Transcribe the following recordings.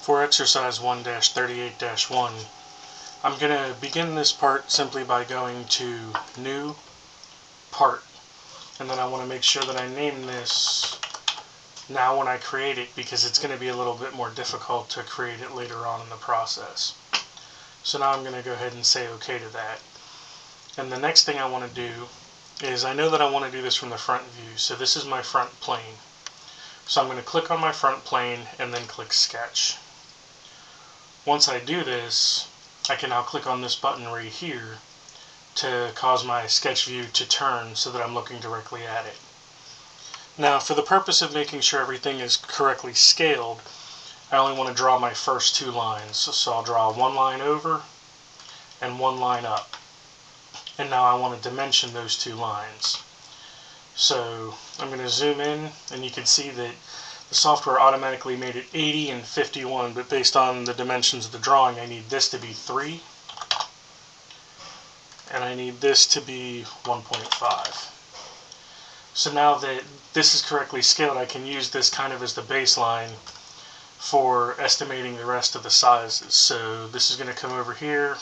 For exercise 1-38-1, I'm going to begin this part simply by going to New, Part, and then I want to make sure that I name this now when I create it, because it's going to be a little bit more difficult to create it later on in the process. So now I'm going to go ahead and say OK to that. And the next thing I want to do is, I know that I want to do this from the front view, so this is my front plane. So I'm going to click on my front plane and then click Sketch. Once I do this, I can now click on this button right here to cause my sketch view to turn so that I'm looking directly at it. Now, for the purpose of making sure everything is correctly scaled, I only want to draw my first two lines. So I'll draw one line over and one line up. And now I want to dimension those two lines. So I'm going to zoom in, and you can see that the software automatically made it 80 and 51, but based on the dimensions of the drawing, I need this to be 3, and I need this to be 1.5. So now that this is correctly scaled, I can use this kind of as the baseline for estimating the rest of the sizes. So this is going to come over here,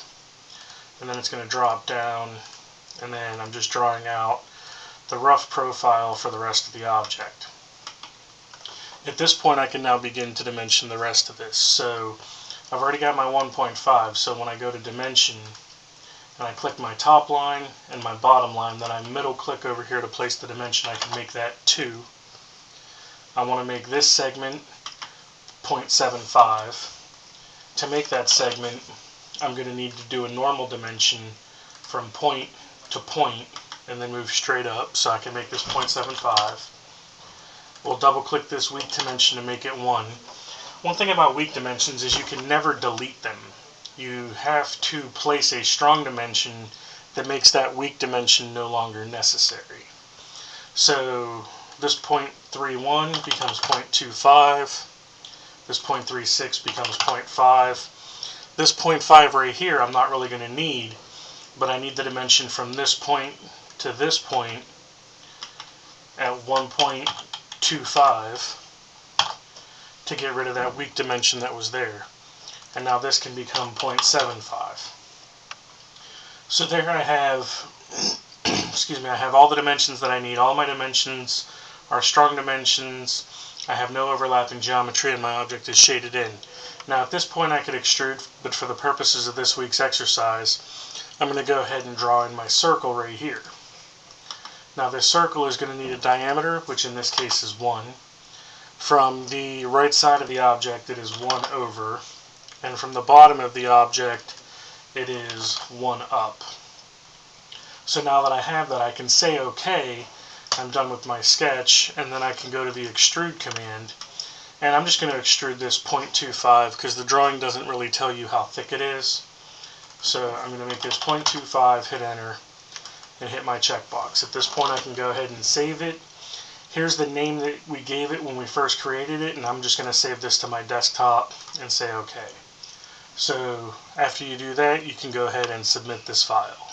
and then it's going to drop down, and then I'm just drawing out the rough profile for the rest of the object. At this point, I can now begin to dimension the rest of this. So I've already got my 1.5, so when I go to dimension and I click my top line and my bottom line, then I middle click over here to place the dimension, I can make that 2. I want to make this segment 0.75. To make that segment, I'm going to need to do a normal dimension from point to point and then move straight up, so I can make this 0.75. We'll double click this weak dimension to make it 1. One thing about weak dimensions is you can never delete them. You have to place a strong dimension that makes that weak dimension no longer necessary. So this 0.31 becomes 0.25. This 0.36 becomes 0.5. This 0.5 right here I'm not really going to need, but I need the dimension from this point to this point at 1.25 to get rid of that weak dimension that was there. And now this can become 0.75. So there I have, excuse me, I have all the dimensions that I need. All my dimensions are strong dimensions. I have no overlapping geometry, and my object is shaded in. Now at this point I could extrude, but for the purposes of this week's exercise, I'm going to go ahead and draw in my circle right here. Now this circle is going to need a diameter, which in this case is 1. From the right side of the object it is 1 over, and from the bottom of the object it is 1 up. So now that I have that, I can say OK, I'm done with my sketch, and then I can go to the extrude command, and I'm just going to extrude this 0.25 because the drawing doesn't really tell you how thick it is. So I'm going to make this 0.25, hit enter, and hit my checkbox. At this point I can go ahead and save it. Here's the name that we gave it when we first created it, and I'm just going to save this to my desktop and say OK. So after you do that, you can go ahead and submit this file.